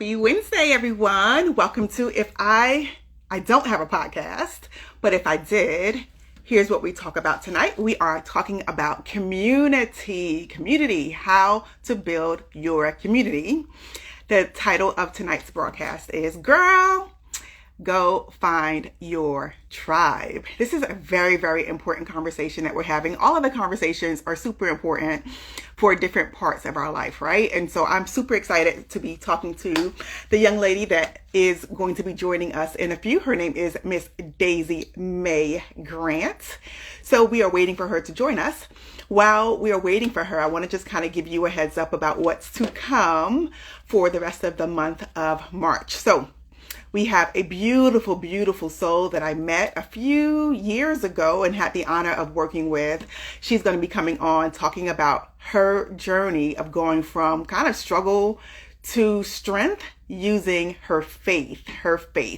Happy Wednesday, everyone. Welcome to If I don't have a podcast, but if I did, here's what we talk about tonight. We are talking about community, how to build your community. The title of tonight's broadcast is Girl, Go Find Your Tribe. This is a very, very important conversation that we're having. All of the conversations are super important for different parts of our life, right? And so I'm super excited to be talking to the young lady that is going to be joining us in a few. Her name is Miss Daisy Mae Grant. So we are waiting for her to join us. While we are waiting for her, I want to just kind of give you a heads up about what's to come for the rest of the month of March. So we have a beautiful, beautiful soul that I met a few years ago and had the honor of working with. She's going to be coming on talking about her journey of going from kind of struggle to strength using her faith.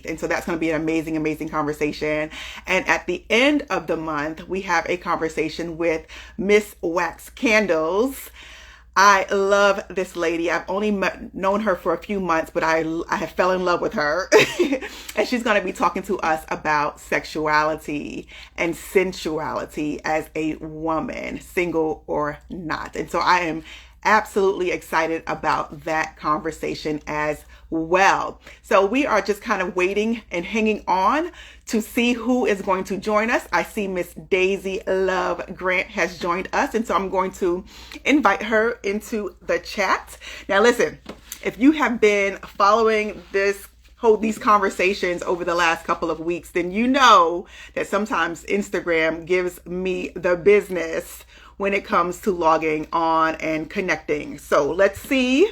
And so that's going to be an amazing, amazing conversation. And at the end of the month, we have a conversation with Miss Wax Candles. I love this lady. I've only known her for a few months, but I have fell in love with her. And she's going to be talking to us about sexuality and sensuality as a woman, single or not. And so I am absolutely excited about that conversation as well. So we are just kind of waiting and hanging on to see who is going to join us. I see Miss Daisy Love Grant has joined us, and so I'm going to invite her into the chat. Now listen, if you have been following these conversations over the last couple of weeks, then you know that sometimes Instagram gives me the business when it comes to logging on and connecting. So let's see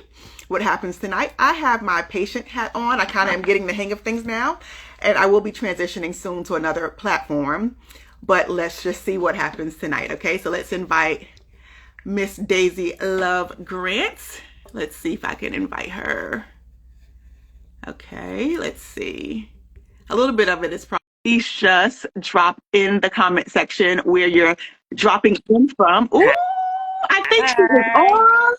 what happens tonight. I have my patient hat on. I kind of am getting the hang of things now, and I will be transitioning soon to another platform, but let's just see what happens tonight. Okay, so let's invite Miss Daisy Love Grant. Let's see if I can invite her. Okay, let's see. A little bit of it is probably just drop in the comment section where you're dropping in from. Ooh, I think she is on.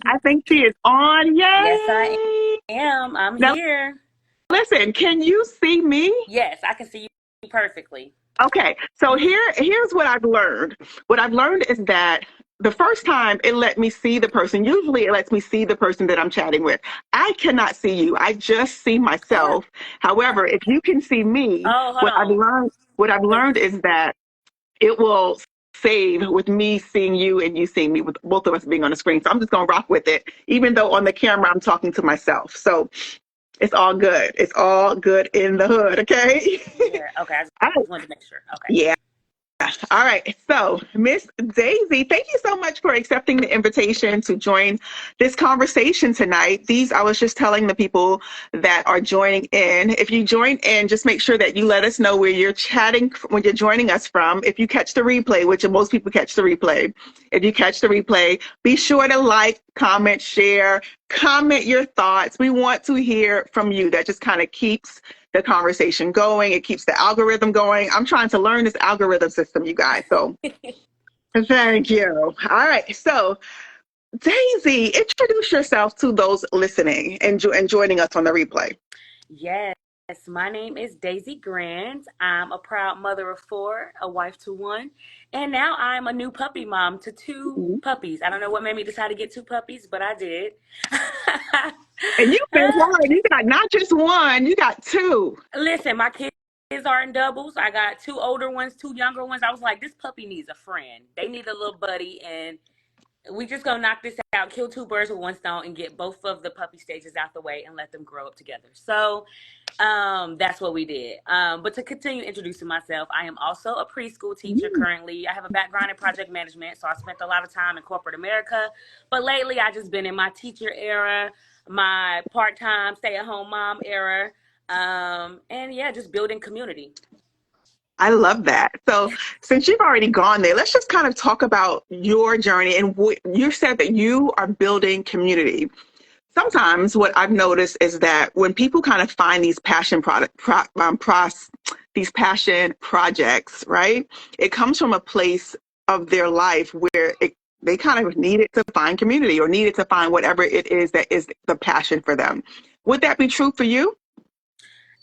I think she is on. Yay! Yes, I am. I'm now, here. Listen, can you see me? Yes, I can see you perfectly. Okay, so here's what I've learned. What I've learned is that the first time it let me see the person. Usually it lets me see the person that I'm chatting with. I cannot see you. I just see myself. However, if you can see me, what I've learned is that it will save with me seeing you and you seeing me, with both of us being on the screen. So I'm just going to rock with it, even though on the camera I'm talking to myself. So it's all good. It's all good in the hood. Okay. Yeah. Okay. I just wanted to make sure. Okay. Yeah. All right. So, Miss Daisy, thank you so much for accepting the invitation to join this conversation tonight. I was just telling the people that are joining in, if you join in, just make sure that you let us know where you're chatting, when you're joining us from. If you catch the replay, which most people catch the replay, if you catch the replay, be sure to like, comment, share, comment your thoughts. We want to hear from you. That just kind of keeps the conversation going. It keeps the algorithm going. I'm trying to learn this algorithm system, you guys. So thank you. All right. So Daisy, introduce yourself to those listening and joining us on the replay. Yes. My name is Daisy Grant. I'm a proud mother of 4, a wife to 1, and now I'm a new puppy mom to 2 puppies. I don't know what made me decide to get 2 puppies, but I did. And you've been hard. You got not just 1, you got 2. Listen, my kids are in doubles. I got 2 older ones, 2 younger ones. I was like, this puppy needs a friend. They need a little buddy, and we just gonna knock this out, kill 2 birds with 1 stone, and get both of the puppy stages out the way and let them grow up together. So that's what we did. But to continue introducing myself, I am also a preschool teacher currently. I have a background in project management, so I spent a lot of time in corporate America. But lately, I just been in my teacher era, my part-time stay-at-home mom era, and yeah, just building community. I love that. So since you've already gone there, let's just kind of talk about your journey. And you said that you are building community. Sometimes what I've noticed is that when people kind of find these passion these passion projects, right? It comes from a place of their life where They kind of needed to find community or needed to find whatever it is that is the passion for them. Would that be true for you?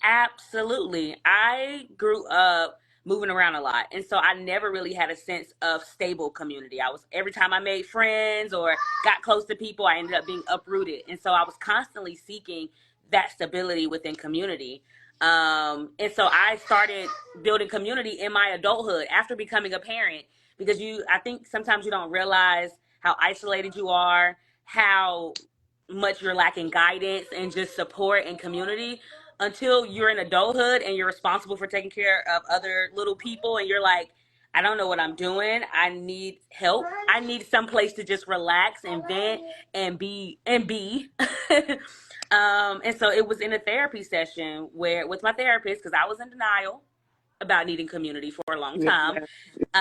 Absolutely. I grew up moving around a lot. And so I never really had a sense of stable community. I was every time I made friends or got close to people, I ended up being uprooted. And so I was constantly seeking that stability within community. And so I started building community in my adulthood after becoming a parent because I think sometimes you don't realize how isolated you are, how much you're lacking guidance and just support and community until you're in adulthood and you're responsible for taking care of other little people and you're like, I don't know what I'm doing. I need help. I need some place to just relax and vent and be. And so it was in a therapy session where with my therapist because I was in denial about needing community for a long Yeah, time.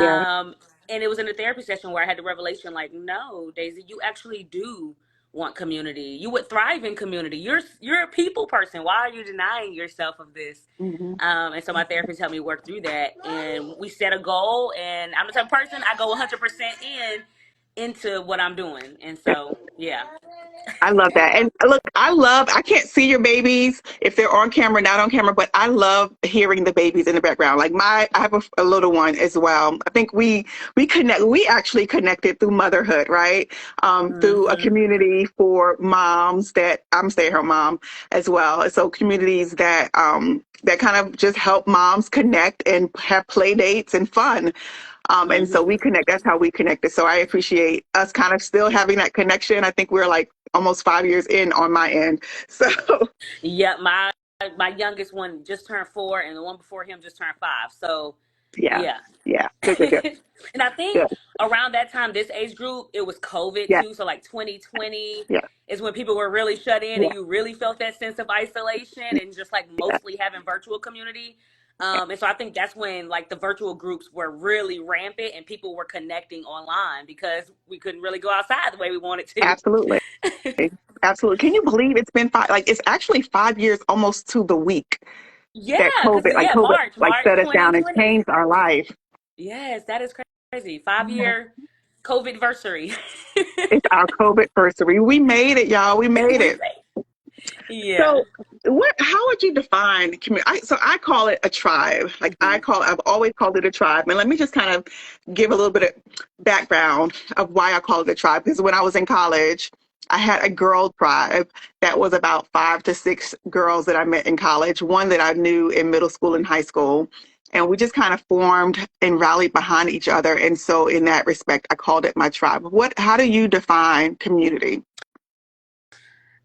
yeah. Um, and it was in a therapy session where I had the revelation, like, no, Daisy, you actually do want community. You would thrive in community. You're a people person. Why are you denying yourself of this? Hmm. And so my therapist helped me work through that, and we set a goal. And I'm the type of person I go 100% into what I'm doing, and so yeah. I love that. And look, I can't see your babies if they're on camera, not on camera, but I love hearing the babies in the background. Like I have a little one as well. I think we actually connected through motherhood, right? Through a Hmm. community for moms that I'm a stay-at-home mom as well. So communities that kind of just help moms connect and have play dates and fun. And so Hmm. we connect. That's how we connected. So I appreciate us kind of still having that connection. I think we're like almost 5 years in on my end. So Yeah, my youngest one just turned 4, and the one before him just turned 5. So yeah, yeah. yeah, good, good, good, And I think good. around that time, this age group, it was COVID Yeah, too. So like 2020 yeah, is when people were really shut in and yeah, you really felt that sense of isolation and just like yeah. mostly having virtual community. And so I think that's when like the virtual groups were really rampant and people were connecting online because we couldn't really go outside the way we wanted to. Absolutely, absolutely. Can you believe it's been five? Like it's actually 5 years almost to the week Yeah, that because yeah, COVID, like March set us down and 2020. changed our life. Yes, that is crazy. 5 Yeah. year COVID versary. It's our COVID anniversary. We made it, y'all. We made We it. say, yeah. So, what? How would you define community? So, I call it a tribe. Like Mhm. I've always called it a tribe. And let me just kind of give a little bit of background of why I call it a tribe. Because when I was in college, I had a girl tribe that was about 5 to 6 girls that I met in college. One that I knew in middle school and high school. And we just kind of formed and rallied behind each other. And so, in that respect, I called it my tribe. What? How do you define community?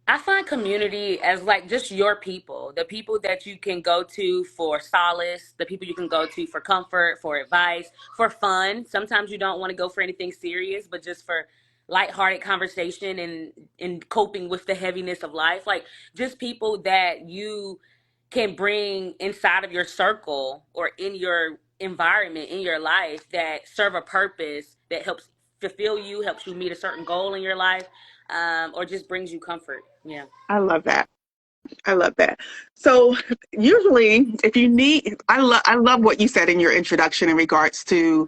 I find community as like just your people, the people that you can go to for solace, the people you can go to for comfort, for advice, for fun. Sometimes you don't want to go for anything serious, but just for lighthearted conversation and coping with the heaviness of life. Like just people that you can bring inside of your circle or in your environment in your life that serve a purpose that helps fulfill you, helps you meet a certain goal in your life, or just brings you comfort. Yeah. I love that. I love that. So usually if you need I love what you said in your introduction in regards to,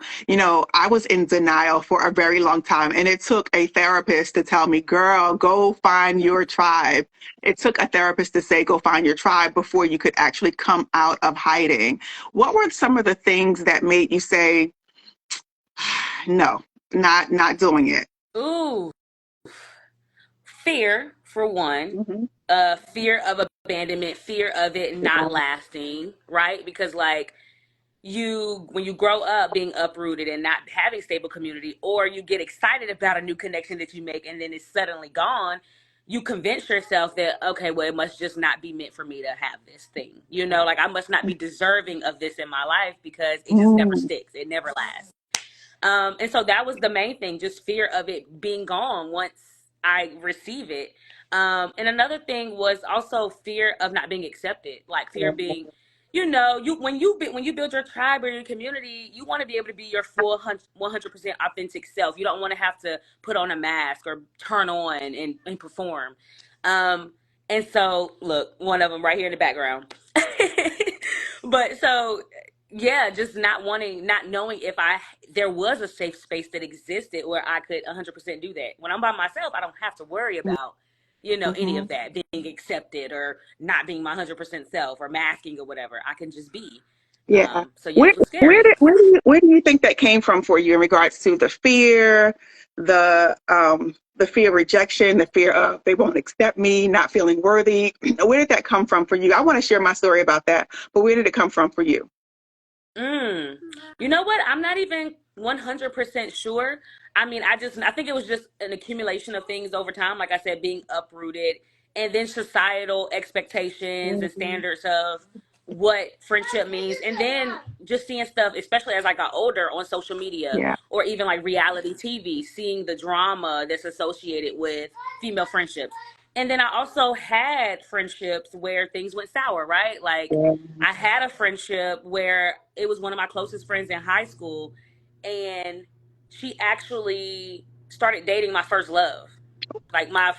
I was in denial for a very long time and it took a therapist to tell me, "Girl, go find your tribe." It took a therapist to say, "Go find your tribe" before you could actually come out of hiding. What were some of the things that made you say, "No, not doing it?" Ooh, fear for one. Hmm. Fear of abandonment, fear of it not lasting, right? Because like when you grow up being uprooted and not having stable community, or you get excited about a new connection that you make and then it's suddenly gone, you convince yourself that okay, well, it must just not be meant for me to have this thing, like I must not be deserving of this in my life because it just never Mm, sticks, it never lasts. And so that was the main thing, just fear of it being gone once I receive it. And another thing was also fear of not being accepted, like fear of being, when you build your tribe or your community, you want to be able to be your full 100% authentic self. You don't want to have to put on a mask or turn on and perform. Um, and so, look, one of them right here in the background. But so yeah, just not knowing if there was a safe space that existed where I could 100% do that. When I'm by myself, I don't have to worry about, any Mm-hmm. of that being accepted or not being my 100% self or masking or whatever. I can just be. Yeah. So yeah, it was Where scary. where do you think that came from for you in regards to the fear of rejection, the fear of they won't accept me, not feeling worthy? Where did that come from for you? I want to share my story about that, but where did it come from for you? Mm. You know what? I'm not even 100% sure. I mean, I think it was just an accumulation of things over time. Like I said, being uprooted and then societal expectations and Mhm. standards of what friendship means. And then just seeing stuff, especially as I got older on social media Yeah. or even like reality TV, seeing the drama that's associated with female friendships. And then I also had friendships where things went sour, right? Like Yeah. I had a friendship where it was one of my closest friends in high school, and she actually started dating my first love, like my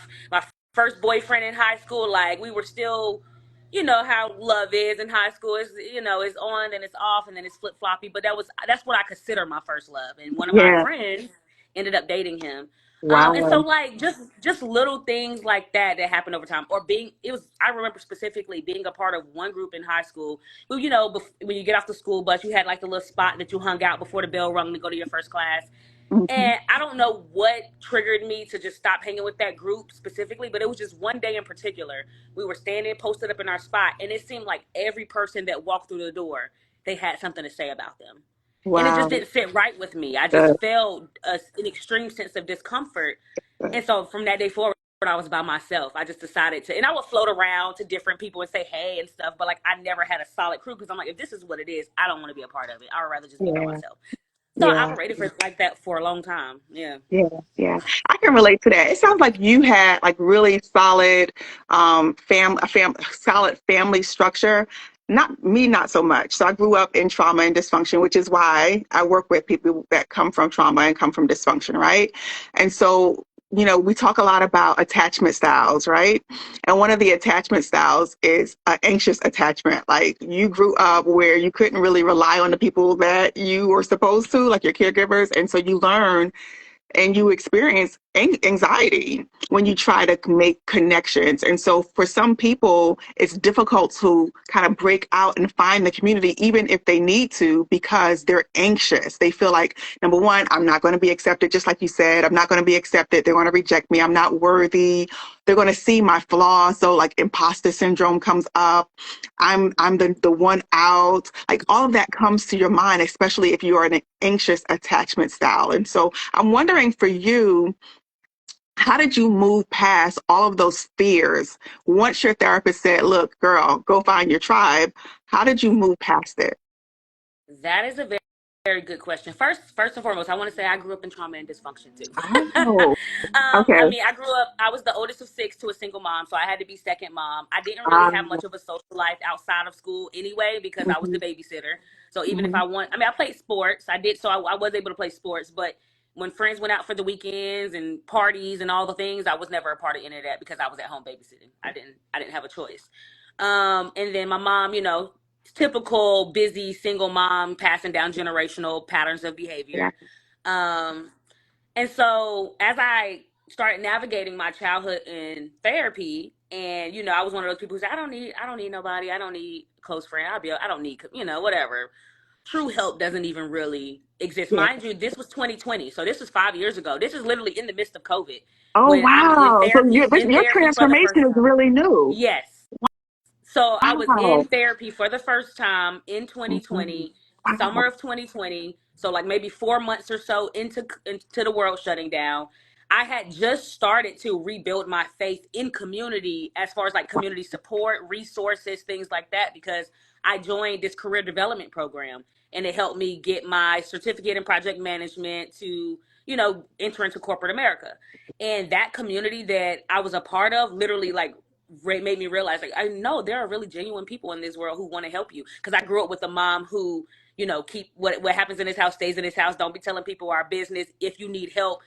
first boyfriend in high school. Like we were still, how love is in high school. It's on and it's off and then it's flip floppy. But that's what I consider my first love. And one of my Yeah. friends ended up dating him. And so Wow. like just little things like that happened over time, or I remember specifically being a part of one group in high school who, when you get off the school bus, you had like the little spot that you hung out before the bell rung to go to your first class. Hmm. And I don't know what triggered me to just stop hanging with that group specifically, but it was just one day in particular. We were standing posted up in our spot, and it seemed like every person that walked through the door, they had something to say about them. And it just Wow. didn't sit right with me. I Uh, just felt an extreme sense of discomfort. And so from that day forward, I was by myself. I just decided to, and I would float around to different people and say hey and stuff, but like I never had a solid crew because I'm like, if this is what it is, I don't want to be a part of it. I would rather just be by yeah. myself. So I Yeah. operated for like that for a long time. Yeah. Yeah, yeah, I can relate to that. It sounds like you had like really solid, solid family structure. Not me, not so much. So I grew up in trauma and dysfunction, which is why I work with people that come from trauma and come from dysfunction, right? And so, we talk a lot about attachment styles, right? And one of the attachment styles is an anxious attachment. Like you grew up where you couldn't really rely on the people that you were supposed to, like your caregivers, and so you learn and you experience anxiety when you try to make connections. And so for some people, it's difficult to kind of break out and find the community, even if they need to, because they're anxious. They feel like, number one, I'm not going to be accepted, just like you said. I'm not going to be accepted. They're going to reject me. I'm not worthy. They're going to see my flaws. So like imposter syndrome comes up. I'm the one out. Like all of that comes to your mind, especially if you are an anxious attachment style. And so I'm wondering for you, how did you move past all of those fears once your therapist said, look, girl, go find your tribe? How did you move past it? That is a very, very good question. First and foremost, I want to say I grew up in trauma and dysfunction too. Oh, okay. I mean, I grew up, I was the oldest of six to a single mom, so I had to be second mom. I didn't really have Um, much of a social life outside of school anyway because I was the mhm, babysitter. So even if mhm, I played sports, I was able to play sports, but when friends went out for the weekends and parties and all the things, I was never a part of any of that because I was at home babysitting. I didn't have a choice. And then my mom, typical busy single mom passing down generational patterns of yeah, behavior. Um, and so as I started navigating my childhood in therapy, and I was one of those people who said, I don't need nobody, I don't need a close friend, I don't need, whatever. True help doesn't even really exist. yeah. Mind you, this was 2020, so this was 5 years ago. This is literally in the midst of COVID Oh, when I'm in wow. So therapy, in your therapy for the transformation first is time. really new. Yes. So I was Wow. in therapy for the first time in Mhm. 2020, summer Wow. of 2020. So like maybe 4 months or so into the world shutting down. I had just started to rebuild my faith in community as far as like community support, resources, things like that, because I joined this career development program and it helped me get my certificate in project management to, enter into corporate America. And that community that I was a part of literally like made me realize like I know there are really genuine people in this world who want to help you because I grew up with a mom who keep what happens in this house stays in this house. Don't be telling people our business. If you need help,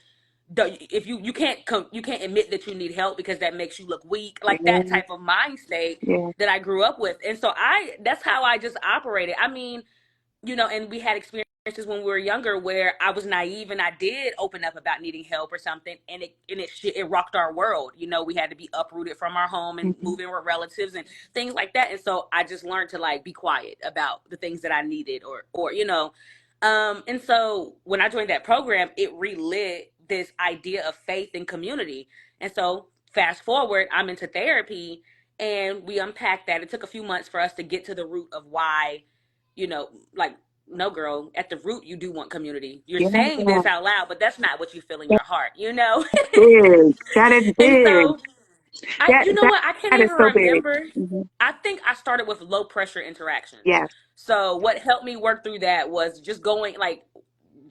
if you can't admit that you need help because that makes you look weak, like that Yeah, type of mind state yeah. that I grew up with. And so I that's how I just operated. I mean, and we had experiences when we were younger where I was naive and I did open up about needing help or something, and it rocked our world. We had to be uprooted from our home and Mhm. move in with relatives and things like that. And so I just learned to like be quiet about the things that I needed, and so when I joined that program, it relit this idea of faith and community. And so fast forward, I'm into therapy, and we unpacked that. It took a few months for us to get to the root of why, like, no, girl, at the root, you do want community. You're Yeah, saying this out loud, but that's not what you feel in that's your heart. big. That is And big. so you know That what? I can't that is even so big. remember. Mhm. I think I started with low pressure interactions. Yes. So what helped me work through that was just going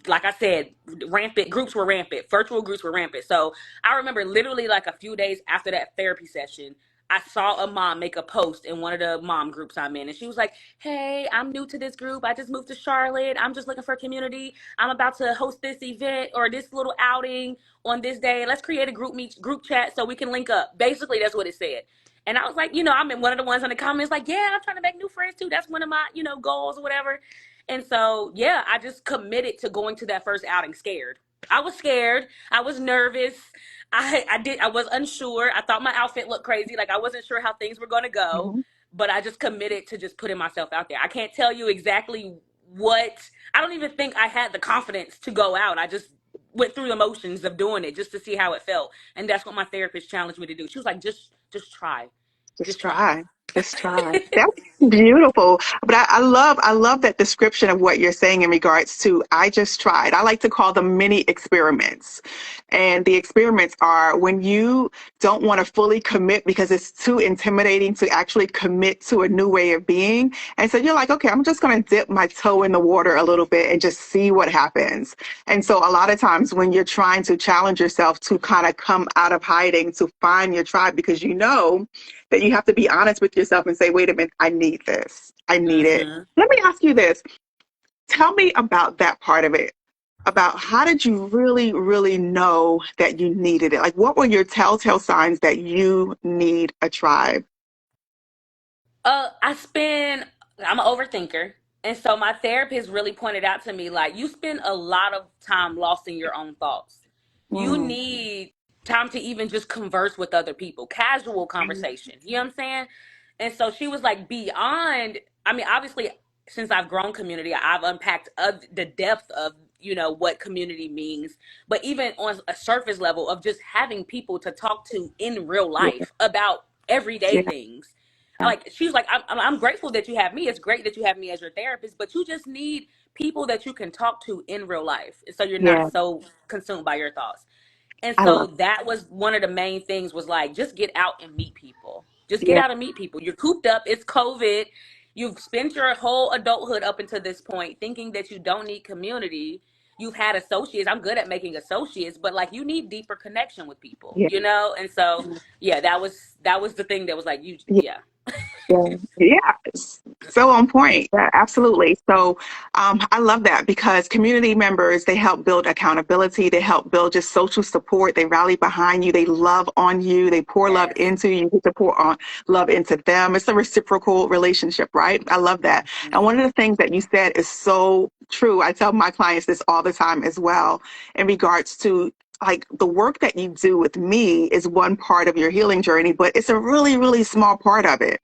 like I said, rampant groups were rampant, virtual groups were rampant. So I remember literally like a few days after that therapy session, I saw a mom make a post in one of the mom groups I'm in, and she was like, "Hey, I'm new to this group. I just moved to Charlotte. I'm just looking for community. I'm about to host this event or this little outing on this day. Let's create a group chat so we can link up." Basically, that's what it said. And I was like, I'm in one of the ones in the comments like, "Yeah, I'm trying to make new friends too. That's one of my, goals or whatever." And so, yeah, I just committed to going to that first outing scared. I was scared. I was nervous. I was unsure. I thought my outfit looked crazy. Like I wasn't sure how things were going to go, Mhm. but I just committed to just putting myself out there. I can't tell you exactly what, I don't even think I had the confidence to go out. I just went through the motions of doing it just to see how it felt. And that's what my therapist challenged me to do. She was like, just try. Just Just try. try. Just try. That's beautiful. But I love that description of what you're saying in regards to I just tried. I like to call them mini experiments. And the experiments are when you don't want to fully commit because it's too intimidating to actually commit to a new way of being. And so you're like, okay, I'm just going to dip my toe in the water a little bit and just see what happens. And so a lot of times when you're trying to challenge yourself to kind of come out of hiding, to find your tribe, because you know that you have to be honest with yourself and say, wait a minute, I need this. I need it. Mm-hmm. Let me ask you this. Tell me about that part of it. About how did you really, really know that you needed it? Like, what were your telltale signs that you need a tribe? I'm an overthinker. And so my therapist really pointed out to me, like, you spend a lot of time lost in your own thoughts. You Mm, need time to even just converse with other people, casual mm, conversation. You know what I'm saying? And so she was like, beyond, I mean, obviously, since I've grown community, I've unpacked the depth of, what community means. But even on a surface level of just having people to talk to in real yeah, life about everyday yeah, things, like she's like, I'm grateful that you have me. It's great that you have me as your therapist, but you just need people that you can talk to in real life, so you're not yeah. so consumed by your thoughts. And I so love that was one of the main things, was like, just get out and meet people. Just it. get Yeah, out and meet people. You're cooped up. It's COVID. You've spent your whole adulthood up until this point thinking that you don't need community. You've had associates. I'm good at making associates, but like you need deeper connection with people. And so yeah, that was the thing that was like, you yeah. yeah. Yeah, yeah, so on point. Yeah, absolutely. So I love that because community members, they help build accountability. They help build just social support. They rally behind you. They love on you. They pour love Yes. into you. You to pour on love into them. It's a reciprocal relationship, right? I love that. And one Mhm. of the things that you said is so true. I tell my clients this all the time as well in regards to like the work that you do with me is one part of your healing journey, but it's a really, really small part of it.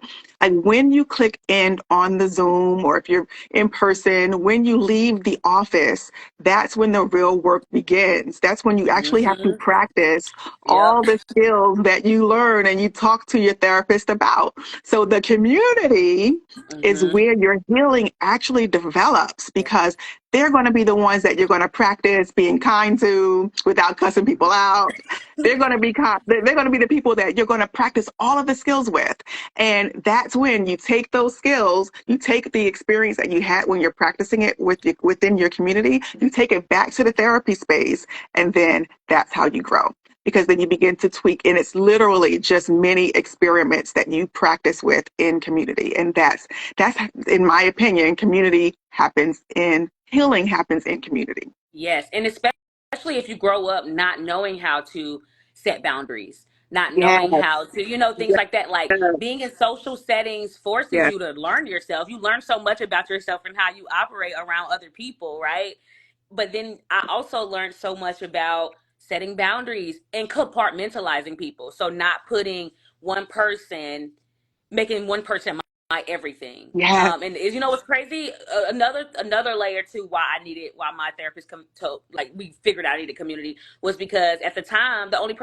Like when you click end on the Zoom or if you're in person, when you leave the office, that's when the real work begins. That's when you actually have to Mhm. practice Yep. all the skills that you learn and you talk to your therapist about. So the community is Mhm. where your healing actually develops because they're going to be the ones that you're going to practice being kind to without cussing people out. They're going to be the people that you're going to practice all of the skills with. And that's when you take those skills, you take the experience that you had when you're practicing it within your community, you take it back to the therapy space, and then that's how you grow. Because then you begin to tweak, and it's literally just many experiments that you practice with in community. And that's in my opinion, community happens in healing happens in community. Yes, and especially if you grow up not knowing how to set boundaries. not Yeah. knowing how to, things like that. Like Yeah. being in social settings forces Yeah. you to learn yourself. You learn so much about yourself and how you operate around other people, right? But then I also learned so much about setting boundaries and compartmentalizing people. So not putting one person, making one person my everything. Yeah. And what's crazy? Another layer to why my therapist like we figured out I needed community was because at the time the only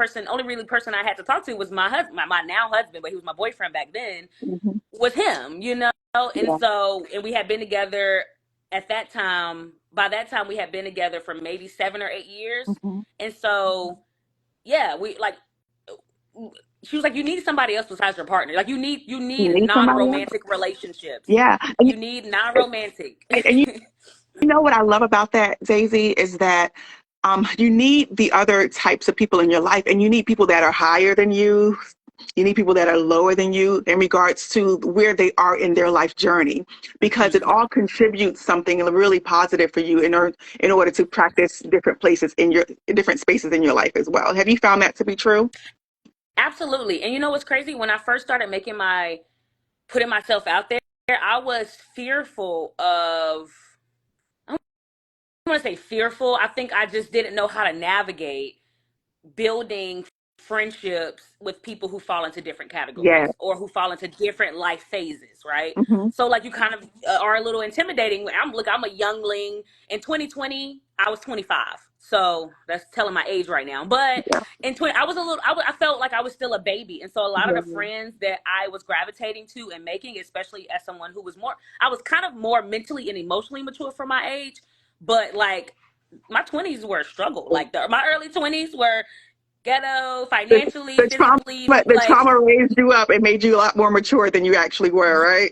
really person I had to talk to was my husband, my now husband, but he was my boyfriend back then. Hmm. Was him. And Yeah. so and we had been together at that time. By that time, we had been together for maybe 7 or 8 years, Hmm. and so yeah, we like she was like, you need somebody else besides your partner. Like you You need need somebody else. non-romantic relationships. Yeah. You need non-romantic. And you know what I love about that, Daisy, is that you need the other types of people in your life, and you need people that are higher than you. You need people that are lower than you in regards to where they are in their life journey, because it Mhm. all contributes something really positive for you in order to practice different places in your different spaces in your life as well. Have you found that to be true? Absolutely. And you know what's crazy? When I first started putting myself out there, I was fearful of. I don't want to say fearful. I think I just didn't know how to navigate building friendships with people who fall into different Yeah. categories or who fall into different life phases, right? Hmm. So like you kind of are a little intimidating. I'm a youngling. In 2020, I was 25. So that's telling my age right now. But Yeah. in 20, I was a little I felt like I was still a baby. And so a lot of the Yeah. friends that I was gravitating to and making, especially as someone who was more I was kind of more mentally and emotionally mature for my age, but like my 20s were a struggle. Like my early 20s were ghetto, The, financially, the trauma, physically, the like trauma raised you up and made you a lot more mature than you actually were, right?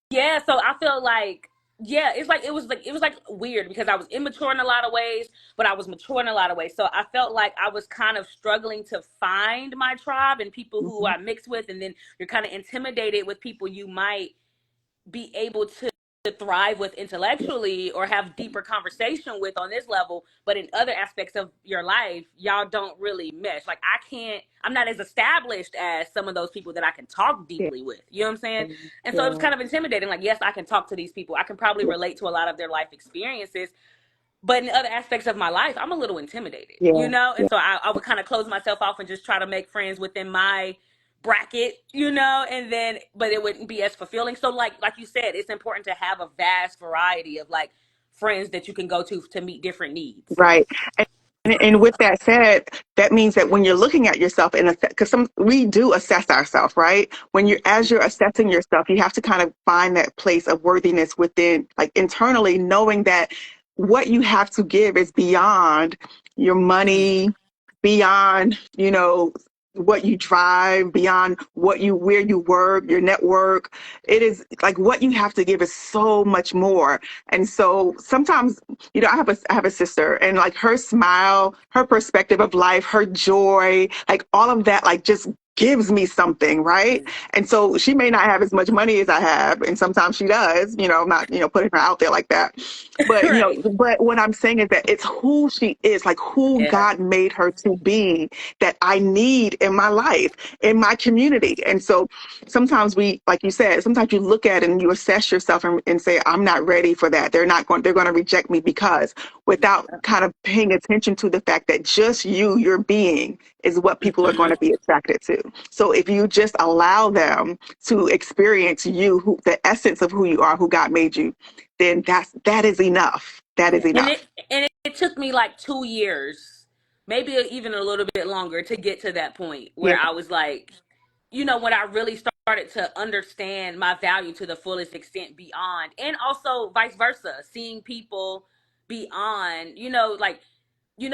yeah. So I feel like yeah, it was like weird because I was immature in a lot of ways, but I was mature in a lot of ways. So I felt like I was kind of struggling to find my tribe and people who Hmm. I mix with, and then you're kind of intimidated with people you might be able to thrive with intellectually or have deeper conversation with on this level, but in other aspects of your life y'all don't really mesh. Like I'm not as established as some of those people that I can talk Yeah. deeply with, you know what I'm saying? And so it was Yeah. kind of intimidating. Like, yes, I can talk to these people, I can probably relate to a lot of their life experiences, but in other aspects of my life I'm a little intimidated, Yeah. and so I would kind of close myself off and just try to make friends within my bracket, and then but it wouldn't be as fulfilling. So like you said, it's important to have a vast variety of like friends that you can go to meet different needs. Right. And with that said, that means that when you're looking at yourself and because we do assess ourselves, right? When you're as you're assessing yourself, you have to kind of find that place of worthiness within, like internally, knowing that what you have to give is beyond your Mm-hmm. money, beyond, what you drive, beyond where you work, your network. It is like what you have to give is so much more. And so sometimes I have a sister, and like her smile, her perspective of life, her joy, like all of that, like just gives me something, right? And so she may not have as much money as I have, and sometimes she does, I'm not, putting her out there like that. But, Right. but what I'm saying is that it's who she is, like who Yeah. God made her to be, that I need in my life, in my community. And so sometimes like you said, sometimes you look at it and you assess yourself and say, I'm not ready for that. They're going to reject me because, without kind of paying attention to the fact that just your being is what people are going Mm-hmm. to be attracted to. So if you just allow them to experience you, the essence of who you are, who God made you, then that is enough. That is and enough. it and it took me like 2 years, maybe even a little bit longer, to get to that point Yeah. where I was like, when I really started to understand my value to the fullest extent beyond, and also vice versa, seeing people beyond, like, you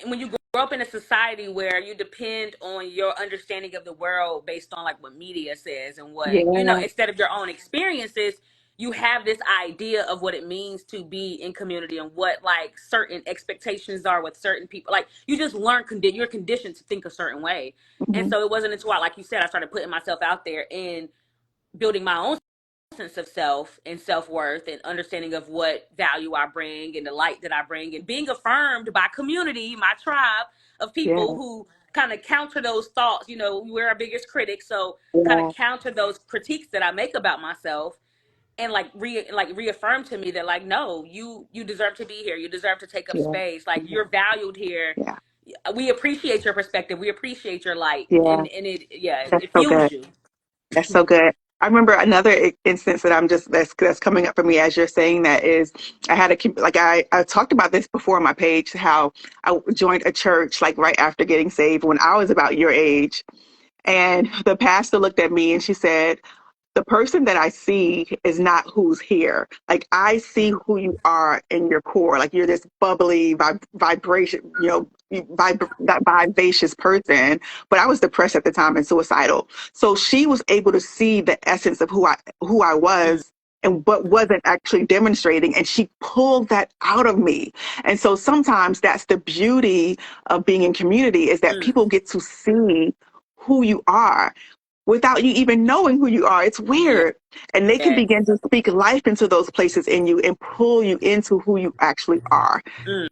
when you grow up in a society where you depend on your understanding of the world based on like what media says and what, Yeah. instead of your own experiences, you have this idea of what it means to be in community and what like certain expectations are with certain people. Like you just you're conditioned to think a certain way. And Hmm. so it wasn't until like you said, I started putting myself out there and building my own sense of self and self-worth and understanding of what value I bring and the light that I bring and being affirmed by community, my tribe of people Yeah. who kind of counter those thoughts. You know, we're our biggest critics, so kind of Yeah. counter those critiques that I make about myself, and like reaffirm to me that like, no, you deserve to be here. You deserve to take up Yeah. space. Like, you're valued here. Yeah. We appreciate your perspective. We appreciate your light, Yeah. and it, yeah, That's it so fuels good. you. That's so good. I remember another instance that that's coming up for me as you're saying that is I had I talked about this before on my page, how I joined a church like right after getting saved when I was about your age. And the pastor looked at me and she said, the person that I see is not who's here. Like, I see who you are in your core. Like, you're this bubbly vibration, that vivacious person. But I was depressed at the time and suicidal. So she was able to see the essence of who I Mm, was, and but wasn't actually demonstrating, and she pulled that out of me. And so sometimes that's the beauty of being in community, is that mm, people get to see who you are without you even knowing who you are. It's weird. And they can yes. begin to speak life into those places in you and pull you into who you actually are. Mm.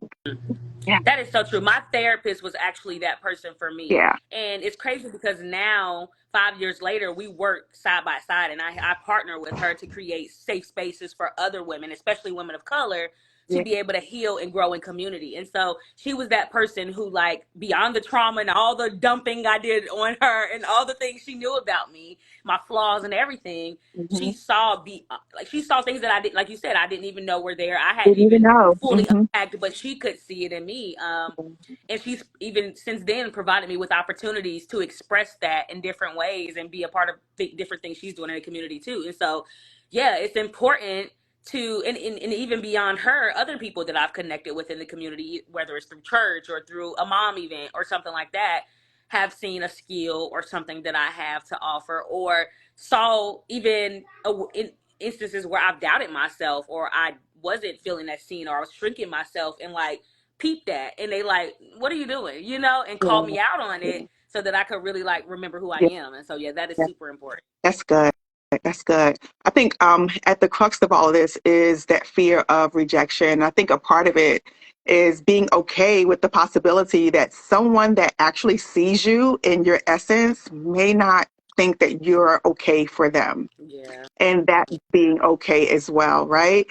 Yeah. That is so true. My therapist was actually that person for me. Yeah. And it's crazy because now, 5 years later, we work side by side, and I partner with her to create safe spaces for other women, especially women of color, to Yeah. be able to heal and grow in community. And so she was that person who, like, beyond the trauma and all the dumping I did on her and all the things she knew about me, my flaws and everything, Mm-hmm. she saw things that I didn't, like you said, I didn't even know were there. I hadn't Didn't even even know. fully Mm-hmm. unpacked, but she could see it in me. And she's even since then provided me with opportunities to express that in different ways and be a part of different things she's doing in the community too. And so, yeah, it's important to, and even beyond her, other people that I've connected with in the community, whether it's through church or through a mom event or something like that, have seen a skill or something that I have to offer, or saw even in instances where I've doubted myself, or I wasn't feeling that seen, or I was shrinking myself, and like peep that, and they like, what are you doing, and call Yeah. me out on Yeah. it, so that I could really like remember who I Yeah. am. And so, yeah, that is Yeah. super important. That's good. That's good. I think at the crux of all of this is that fear of rejection. I think a part of it is being okay with the possibility that someone that actually sees you in your essence may not think that you're okay for them. Yeah. And that being okay as well, right?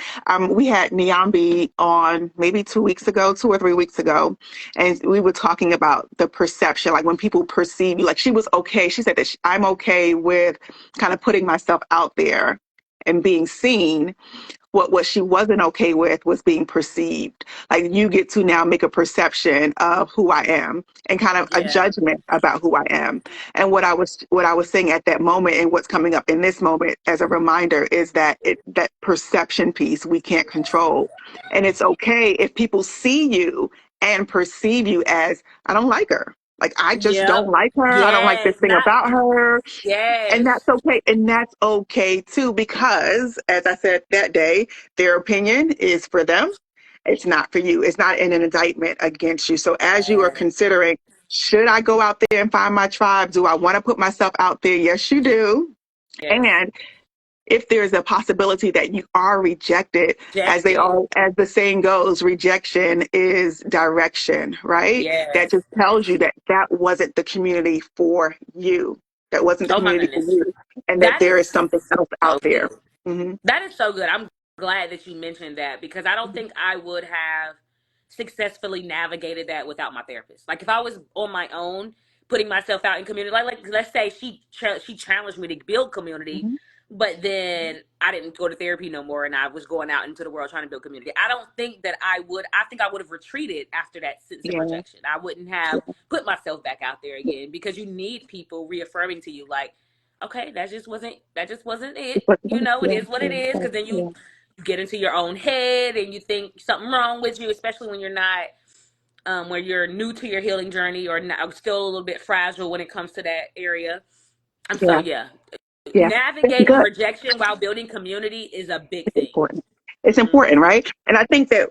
We had Niambi on maybe 2 weeks ago, 2 or 3 weeks ago, and we were talking about the perception, like when people perceive you. Like, she was okay. She said that I'm okay with kind of putting myself out there and being seen. What she wasn't okay with was being perceived. Like, you get to now make a perception of who I am and kind of a Yeah. judgment about who I am. And what I was saying at that moment, and what's coming up in this moment as a reminder, is that that perception piece we can't control. And it's okay if people see you and perceive you as, I don't like her. Like, I just don't Yep. like her. I don't like this Yes. thing Not. about her. And Yes. that's okay. And that's okay too, because as I said that day, their opinion is for them. It's not for you. It's not an indictment against you. So as you are Yes. considering, should I go out there and find my tribe? Do I want to put myself out there? Yes, you do. Yes. And if there's a possibility that you are rejected, Rejected. as the saying goes, rejection is direction, right? That Yes. just tells you that that wasn't the community for you. That wasn't the Oh my community for goodness. you, and that That there is is something else so out good. there. Hmm. That is so good. I'm glad that you mentioned that, because I don't think I would have successfully navigated that without my therapist. Like, if I was on my own, putting myself out in community, like let's say she challenged me to build community, Hmm. but then I didn't go to therapy no more, and I was going out into the world trying to build community. I don't think that I would. I think I would have retreated after that sense of Yeah, rejection. I wouldn't have yeah, put myself back out there again, because you need people reaffirming to you, like, okay, that just wasn't it. but It yeah, is what it yeah, is, yeah, because then you yeah, get into your own head and you think something wrong with you, especially when you're not, where you're new to your healing journey, or not, still a little bit fragile when it comes to that area. And so, yeah, yeah, yeah. That's navigating good. rejection while building community is a big It's thing. important. It's Hmm. important, right? And I think that,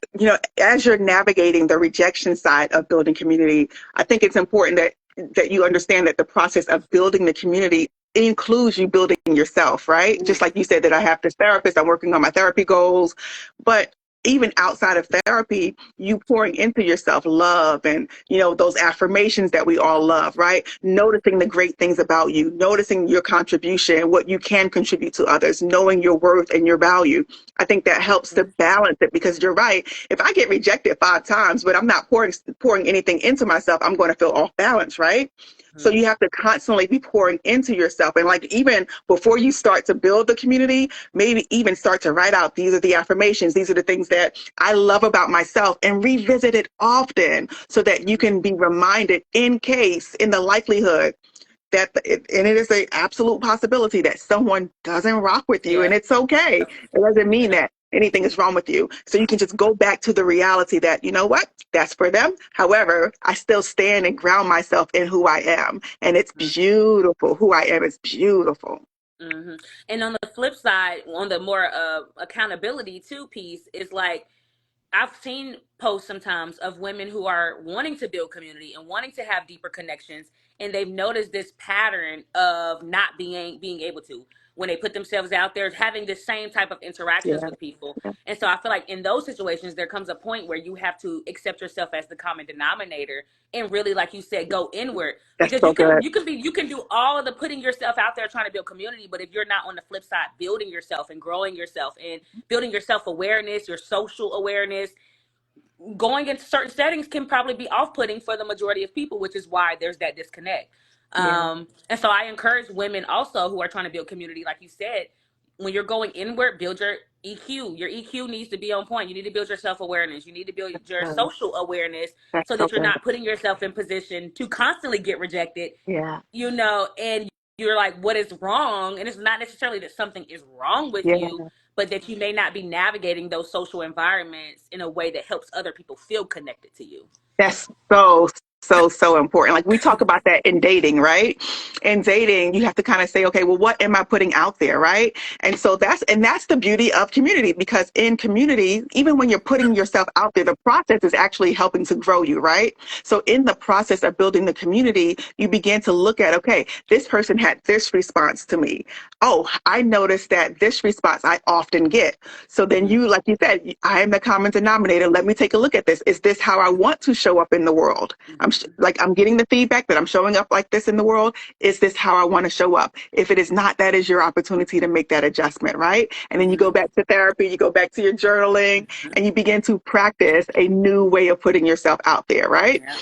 as you're navigating the rejection side of building community, I think it's important that you understand that the process of building the community includes you building yourself, right? Just like you said, that I have this therapist, I'm working on my therapy goals, but even outside of therapy, you pouring into yourself love and, those affirmations that we all love, right? Noticing the great things about you, noticing your contribution, what you can contribute to others, knowing your worth and your value. I think that helps to balance it, because you're right. If I get rejected 5 times, but I'm not pouring anything into myself, I'm going to feel off balance, right? So Mm-hmm. you have to constantly be pouring into yourself. And like, even before you start to build the community, maybe even start to write out, these are the affirmations, these are the things that I love about myself, and revisit it often so that you can be reminded, in the likelihood that, and it is a absolute possibility that someone doesn't rock with you, Yeah. and it's okay. It doesn't mean that anything is wrong with you. So you can just go back to the reality that, you know what, that's for them. However, I still stand and ground myself in who I am. And it's beautiful. Who I am is beautiful. Mm-hmm. And on the flip side, on the more accountability too piece, is like I've seen posts sometimes of women who are wanting to build community and wanting to have deeper connections, and they've noticed this pattern of not being able to, when they put themselves out there, having the same type of interactions Yeah. with people. And so I feel like in those situations there comes a point where you have to accept yourself as the common denominator and really, like you said, go inward, That's because so good. you can do all of the putting yourself out there trying to build community, but if you're not on the flip side building yourself and growing yourself and building your self-awareness, your social awareness, going into certain settings can probably be off-putting for the majority of people, which is why there's that disconnect. Yeah. And so I encourage women also who are trying to build community, like you said, when you're going inward, build your EQ. Your EQ needs to be on point. You need to build your self-awareness. You need to build your social awareness, That's so so that you're good. not putting yourself in position to constantly get rejected, Yeah. and you're like, what is wrong? And it's not necessarily that something is wrong with Yeah. you, but that you may not be navigating those social environments in a way that helps other people feel connected to you. That's so important. Like, we talk about that in dating, right? In dating, you have to kind of say, okay, well, what am I putting out there, right? And so that's the beauty of community, because in community, even when you're putting yourself out there, the process is actually helping to grow you, right? So in the process of building the community, you begin to look at, okay, this person had this response to me. Oh, I noticed that this response I often get. So then Mm-hmm. you, like you said, I am the common denominator. Let me take a look at this. Is this how I want to show up in the world? I'm getting the feedback that I'm showing up like this in the world. Is this how I want to show up? If it is not, that is your opportunity to make that adjustment, right? And then you go Mm-hmm. back to therapy, you go back to your journaling, and you begin to practice a new way of putting yourself out there, right? Yeah.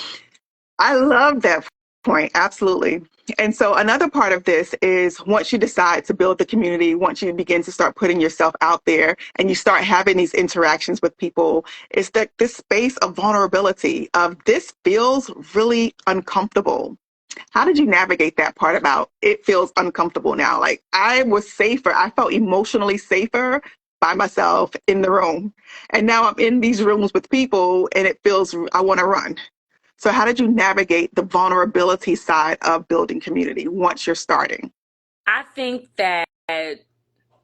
I love that point. Absolutely. And so another part of this is, once you decide to build the community, once you begin to start putting yourself out there and you start having these interactions with people, is that this space of vulnerability, of this feels really uncomfortable. How did you navigate that part about it feels uncomfortable now? Like, I was safer. I felt emotionally safer by myself in the room. And now I'm in these rooms with people and it feels, I want to run. So how did you navigate the vulnerability side of building community once you're starting? I think that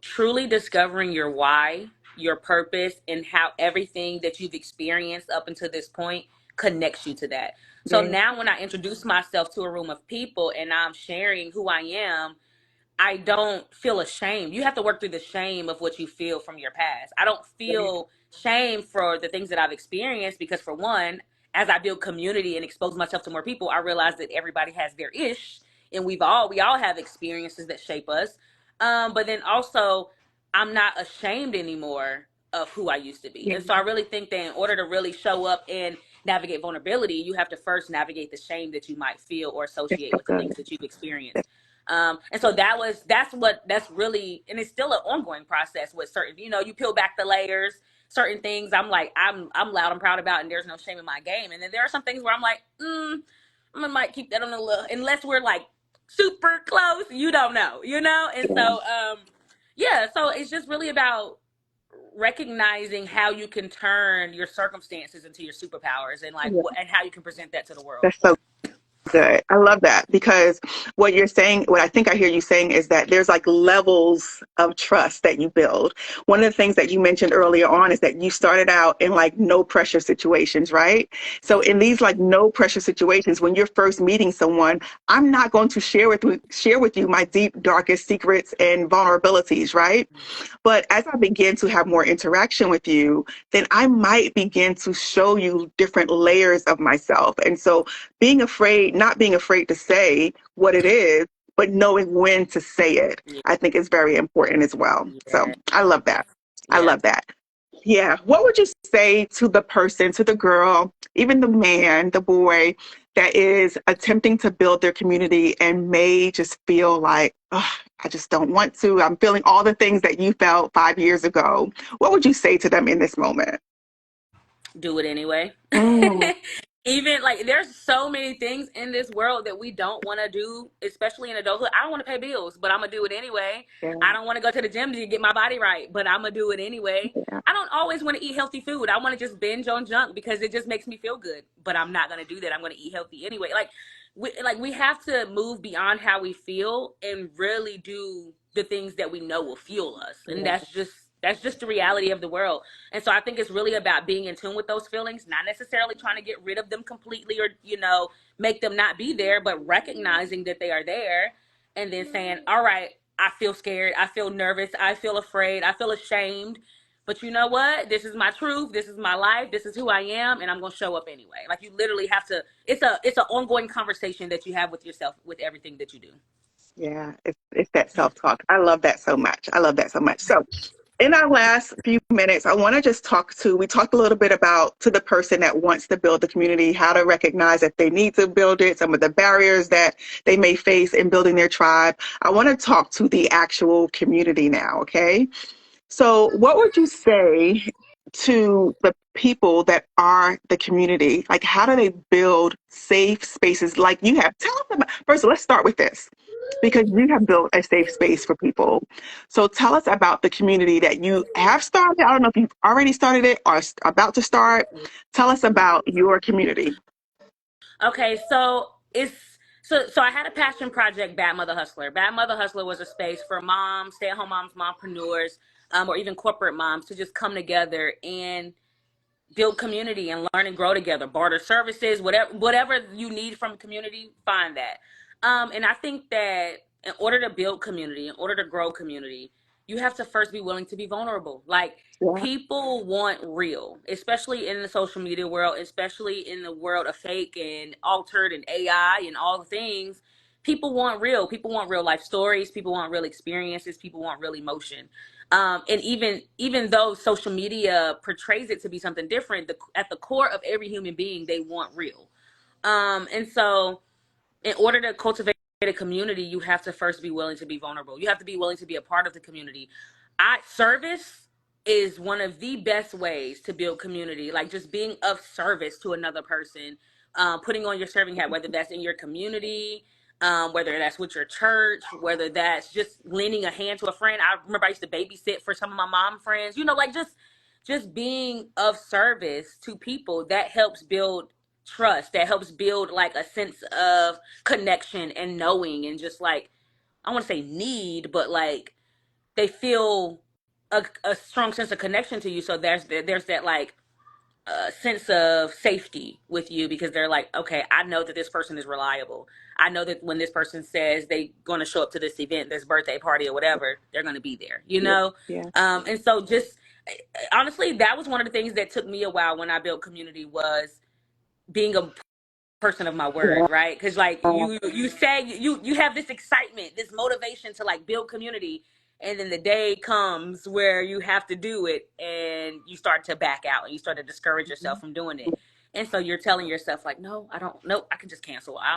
truly discovering your why, your purpose, and how everything that you've experienced up until this point connects you to that. So Yeah, now when I introduce myself to a room of people and I'm sharing who I am, I don't feel ashamed. You have to work through the shame of what you feel from your past. I don't yeah, feel shame for the things that I've experienced, because for one, as I build community and expose myself to more people, I realize that everybody has their ish, and we all have experiences that shape us. But then also, I'm not ashamed anymore of who I used to be. yeah. And so I really think that in order to really show up and navigate vulnerability, you have to first navigate the shame that you might feel or That's associate so with the good. things that you've experienced. And so that's really, and it's still an ongoing process with certain, you peel back the layers, certain things I'm like, I'm loud and proud about, and there's no shame in my game. And then there are some things where I'm like, I might keep that on a little, unless we're like super close, you don't know? And Yeah, so, yeah, so it's just really about recognizing how you can turn your circumstances into your superpowers, and like yeah. and how you can present that to the world. That's so Good. I love that because what you're saying, what I think I hear you saying is that there's like levels of trust that you build. One of the things that you mentioned earlier on is that you started out in like no pressure situations, right? So in these like no pressure situations, when you're first meeting someone, I'm not going to share with you my deep, darkest secrets and vulnerabilities, right? But as I begin to have more interaction with you, then I might begin to show you different layers of myself. And so not being afraid to say what it is, but knowing when to say it, Yeah. I think is very important as well. So Yeah. I love that. I Yeah. love that. Yeah. What would you say to the person, to the girl, even the man, the boy that is attempting to build their community and may just feel like, oh, I just don't want to. I'm feeling all the things that you felt 5 years ago. What would you say to them in this moment? Do it anyway. Mm, Even like there's so many things in this world that we don't want to do, especially in adulthood. I don't want to pay bills, but I'm gonna do it anyway. yeah, I don't want to go to the gym to get my body right, but I'm gonna do it anyway. yeah, I don't always want to eat healthy food. I want to just binge on junk because it just makes me feel good, but I'm not gonna do that. I'm gonna eat healthy anyway. We have to move beyond how we feel and really do the things that we know will fuel us, and yeah, that's just the reality of the world. And so I think it's really about being in tune with those feelings, not necessarily trying to get rid of them completely or, make them not be there, but recognizing that they are there and then saying, all right, I feel scared. I feel nervous. I feel afraid. I feel ashamed. But you know what? This is my truth. This is my life. This is who I am. And I'm going to show up anyway. Like you literally have to, it's an ongoing conversation that you have with yourself with everything that you do. yeah. It's that self-talk. I love that so much. I love that so much. So in our last few minutes, I want to just we talked a little bit about to the person that wants to build the community, how to recognize if they need to build it, some of the barriers that they may face in building their tribe. I want to talk to the actual community now, okay? So what would you say to the people that are the community? Like, how do they build safe spaces like you have? Tell us about, first, let's start with this because you have built a safe space for people. So tell us about the community that you have started. I don't know if you've already started it or about to start. Tell us about your community. Okay, so I had a passion project, Bad Mother Hustler. Bad Mother Hustler was a space for moms, stay-at-home moms, mompreneurs, or even corporate moms to just come together and build community and learn and grow together, barter services, whatever you need from community, find that. And I think that in order to build community, in order to grow community, you have to first be willing to be vulnerable. Like Yeah, people want real, especially in the social media world, especially in the world of fake and altered and AI and all the things. People want real. People want real life stories. People want real experiences. People want real emotion. And even though social media portrays it to be something different, at the core of every human being, they want real. And so in order to cultivate a community, you have to first be willing to be vulnerable. You have to be willing to be a part of the community. Service is one of the best ways to build community. Like just being of service to another person, putting on your serving hat, whether that's in your community, whether that's with your church, whether that's just lending a hand to a friend. I remember I used to babysit for some of my mom friends. Like just being of service to people that helps build trust, that helps build like a sense of connection and knowing and just like I want to say need, but like they feel a strong sense of connection to you. So there's that like sense of safety with you because they're like, okay, I know that this person is reliable. I know that when this person says they going to show up to this event, this birthday party or whatever, they're going to be there. yeah, yeah, And so just honestly, that was one of the things that took me a while when I built community was being a person of my yeah, word, right? Because like you say you have this excitement, this motivation to like build community, and then the day comes where you have to do it, and you start to back out, and you start to discourage yourself from doing it. And so you're telling yourself like, no, I don't. No, I can just cancel. yeah,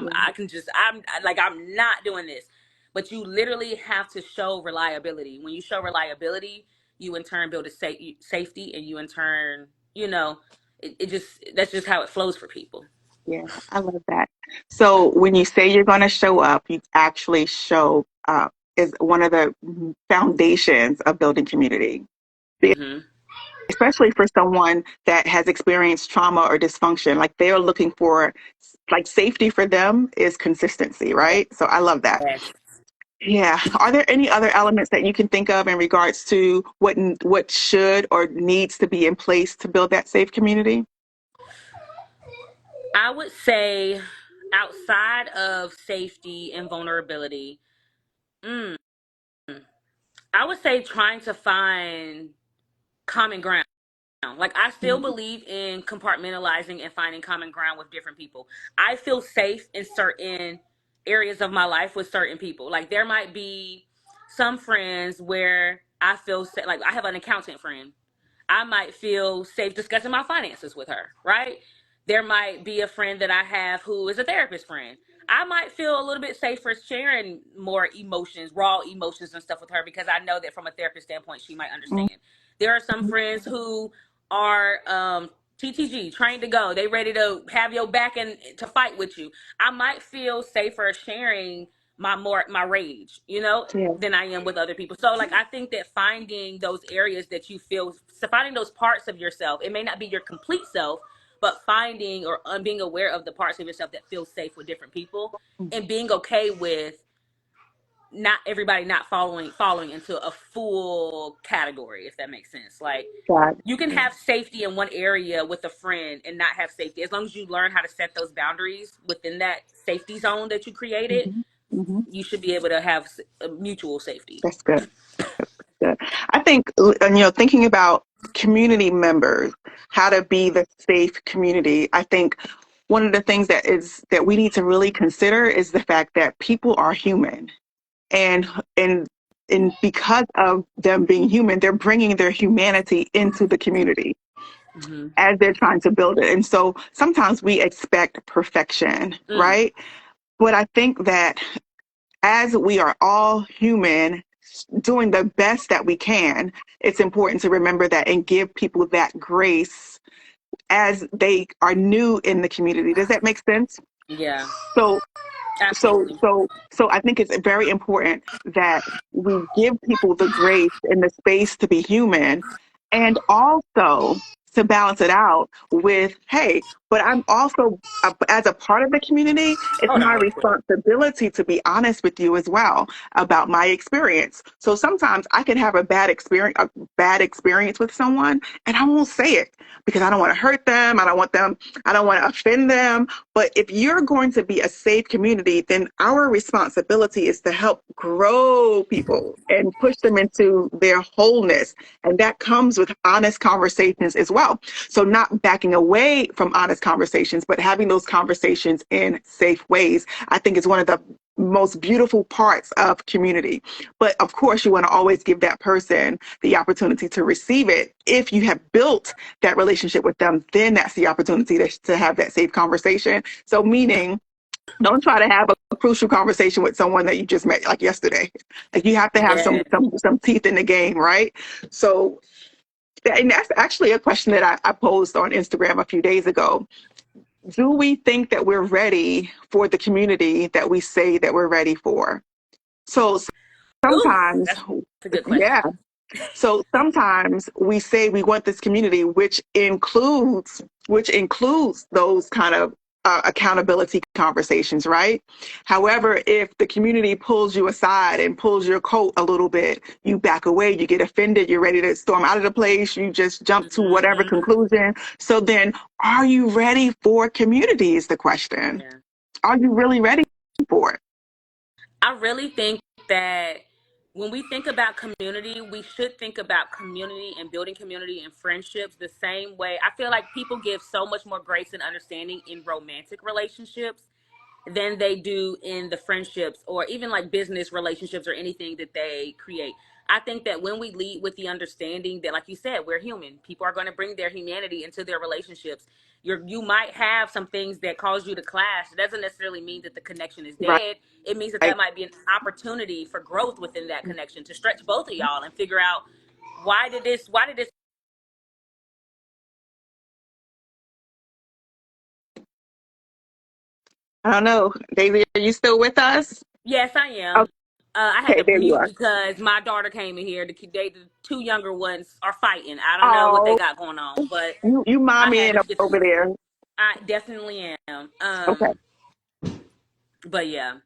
I'm not doing this. But you literally have to show reliability. When you show reliability, you in turn build a safety, and you in turn, it just that's just how it flows for people. yeah. I love that. So when you say you're going to show up, you actually show up is one of the foundations of building community. Hmm. especially for someone that has experienced trauma or dysfunction. Like they're looking for, like, safety for them is consistency, right? So I love that. Yes. Yeah. Are there any other elements that you can think of in regards to what should or needs to be in place to build that safe community? I would say outside of safety and vulnerability, mm, I would say trying to find common ground. Like, I still Mhm. believe in compartmentalizing and finding common ground with different people. I feel safe in certain areas of my life with certain people. Like, there might be some friends where I feel like I have an accountant friend. I might feel safe discussing my finances with her, right? There might be a friend that I have who is a therapist friend. I might feel a little bit safer sharing more emotions, raw emotions and stuff with her because I know that from a therapist standpoint, she might understand. There are some friends who are TTG, trained to go. They ready to have your back and to fight with you. I might feel safer sharing my rage, Yeah. than I am with other people. So like I think that finding those areas that you feel, so finding those parts of yourself, it may not be your complete self, but finding or being aware of the parts of yourself that feel safe with different people and being okay with not everybody not falling into a full category, if that makes sense. Like God. you can have safety in one area with a friend and not have safety as long as you learn how to set those boundaries within that safety zone that you created. Hmm. Hmm. You should be able to have a mutual safety. That's good. Good. I think, thinking about community members, how to be the safe community. I think one of the things that we need to really consider is the fact that people are human, and and and because of them being human, they're bringing their humanity into the community Mm-hmm. as they're trying to build it. And so sometimes we expect perfection, Mm, right? But I think that as we are all human, doing the best that we can, it's important to remember that and give people that grace as they are new in the community. Does that make sense? yeah, So so absolutely. so so I think it's very important that we give people the grace and the space to be human, and also to balance it out with, hey, but I'm also, as a part of the community, it's Hold my on real quick. responsibility to be honest with you as well about my experience. So sometimes I can have a bad experience with someone, and I won't say it because I don't want to hurt them. I don't want to offend them. But if you're going to be a safe community, then our responsibility is to help grow people and push them into their wholeness. And that comes with honest conversations as well. So, not backing away from honest conversations, but having those conversations in safe ways, I think is one of the most beautiful parts of community. But of course, you want to always give that person the opportunity to receive it. If you have built that relationship with them, then that's the opportunity to have that safe conversation. So, meaning, don't try to have a crucial conversation with someone that you just met like yesterday. Like, you have to have Yeah. some teeth in the game, right? So, and that's actually a question that I posed on Instagram a few days ago. Do we think that we're ready for the community that we say that we're ready for? So Ooh, sometimes, that's a good yeah. question. So sometimes we say we want this community, which includes those kind of accountability conversations, right? However, if the community pulls you aside and pulls your coat a little bit, you back away, you get offended, you're ready to storm out of the place, you just jump to whatever Hmm. conclusion. So then, are you ready for community? Is the question. Yeah. Are you really ready for it? I really think that when we think about community, we should think about community and building community and friendships the same way. I feel like people give so much more grace and understanding in romantic relationships than they do in the friendships or even like business relationships or anything that they create. I think that when we lead with the understanding that, like you said, we're human, people are going to bring their humanity into their relationships. You might have some things that cause you to clash. It doesn't necessarily mean that the connection is Right. dead. It means that that might be an opportunity for growth within that connection to stretch both of y'all and figure out why did this. I don't know. Daisy, are you still with us? Yes, I am. I had Okay, to there you mute are. because my daughter came in here. The two younger ones are fighting. I don't know what they Oh, got going on, but you I mommy had and to up get over there. I definitely am. Okay. But yeah,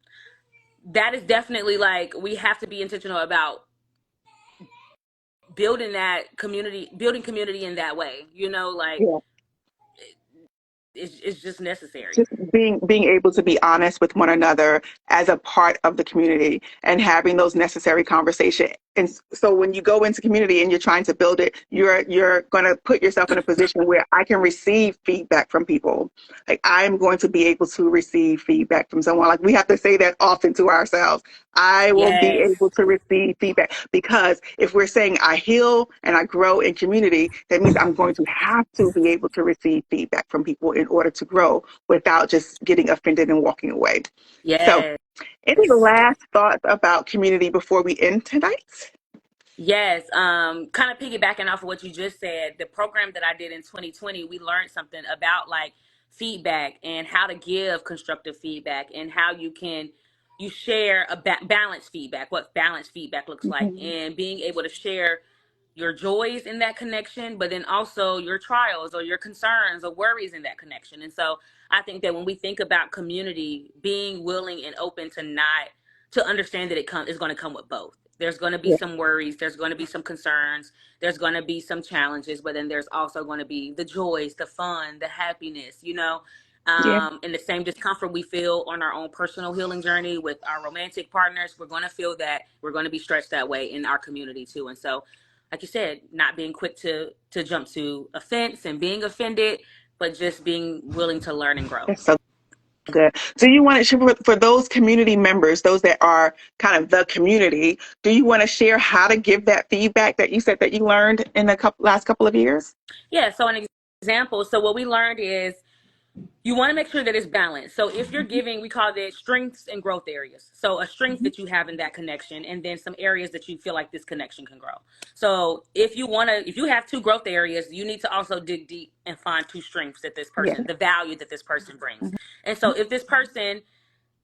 that is definitely like we have to be intentional about building community in that way. You know, like Yeah. it's just necessary. Just being able to be honest with one another as a part of the community and having those necessary conversations. And so when you go into community and you're trying to build it, you're going to put yourself in a position where I can receive feedback from people. Like I'm going to be able to receive feedback from someone. Like we have to say that often to ourselves. I will be Yes, able to receive feedback, because if we're saying I heal and I grow in community, that means I'm going to have to be able to receive feedback from people in order to grow without just getting offended and walking away. So, yes. any last thoughts about community before we end tonight? Yes, kind of piggybacking off of what you just said, the program that I did in 2020, we learned something about like feedback and how to give constructive feedback and how you share balanced feedback, what balanced feedback looks like, Mm-hmm. and being able to share your joys in that connection, but then also your trials or your concerns or worries in that connection. And so I think that when we think about community, being willing and open to understand that is going to come with both. There's going to be Yeah, some worries, there's going to be some concerns, there's going to be some challenges, but then there's also going to be the joys, the fun, the happiness, yeah, and the same discomfort we feel on our own personal healing journey with our romantic partners. We're going to feel that. We're going to be stretched that way in our community too. And so, like you said, not being quick to jump to offense and being offended, but just being willing to learn and grow. that's so good. So you want to share for those community members, those that are kind of the community, do you want to share how to give that feedback that you said that you learned in the last couple of years? Yeah. So an example. So what we learned is you want to make sure that it's balanced. So if you're Mhm. giving, we call it strengths and growth areas. So a strength Mhm. that you have in that connection, and then some areas that you feel like this connection can grow. So if you have two growth areas, you need to also dig deep and find two strengths that this Yeah. person, the value that this person brings. Mhm. And so if this person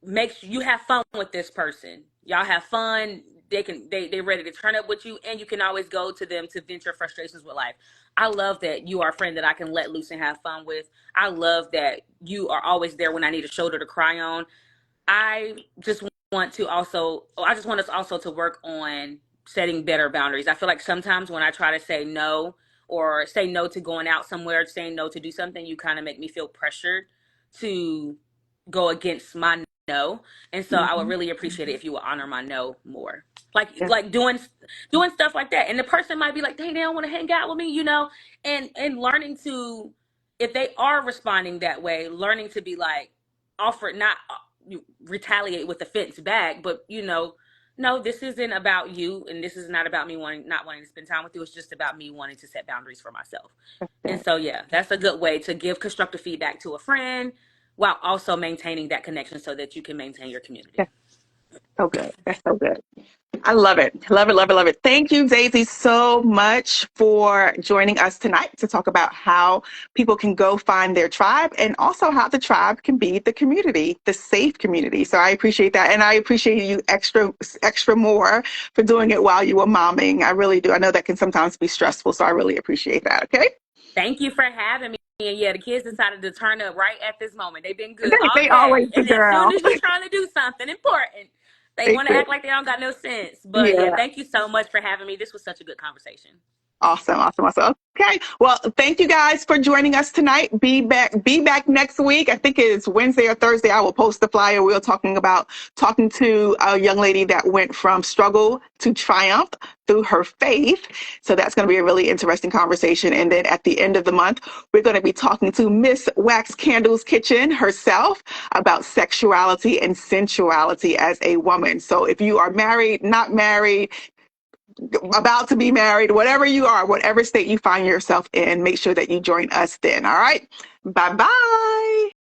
makes you have fun with this person, y'all have fun, they're ready to turn up with you, and you can always go to them to vent your frustrations with life. I love that you are a friend that I can let loose and have fun with. I love that you are always there when I need a shoulder to cry on. I just I just want us also to work on setting better boundaries. I feel like sometimes when I try to say no, or say no to going out somewhere, saying no to do something, you kind of make me feel pressured to go against my no. And so I would Mhm. really appreciate it if you would honor my no more. Like Yes. like doing stuff like that. And the person might be like, dang, they don't want to hang out with me, and learning to, if they are responding that way, learning to be like, offer not you retaliate with offense back, but no, this isn't about you, and this is not about me not wanting to spend time with you. It's just about me wanting to set boundaries for myself. That's And good. so yeah, that's a good way to give constructive feedback to a friend while also maintaining that connection so that you can maintain your community. That's so good. That's so good. I love it. Love it, love it, love it. Thank you, Daisy, so much for joining us tonight to talk about how people can go find their tribe, and also how the tribe can be the community, the safe community. So I appreciate that. And I appreciate you extra more for doing it while you were momming. I really do. I know that can sometimes be stressful. So I really appreciate that. Okay. Thank you for having me. And yeah, the kids decided to turn up right at this moment. They've been good all They always day. the And as soon girl. as you're trying to do something important, they They want to do. act like they don't got no sense. But yeah, Yeah. thank you so much for having me. This was such a good conversation. Awesome, awesome, awesome. Okay. Well, thank you guys for joining us tonight. Be back next week. I think it's Wednesday or Thursday. I will post the flyer. We're talking to a young lady that went from struggle to triumph through her faith. So that's going to be a really interesting conversation. And then at the end of the month, we're going to be talking to Miss Wax Candles Kitchen herself about sexuality and sensuality as a woman. So if you are married, not married, about to be married, whatever you are, whatever state you find yourself in, make sure that you join us then. All right. Bye bye.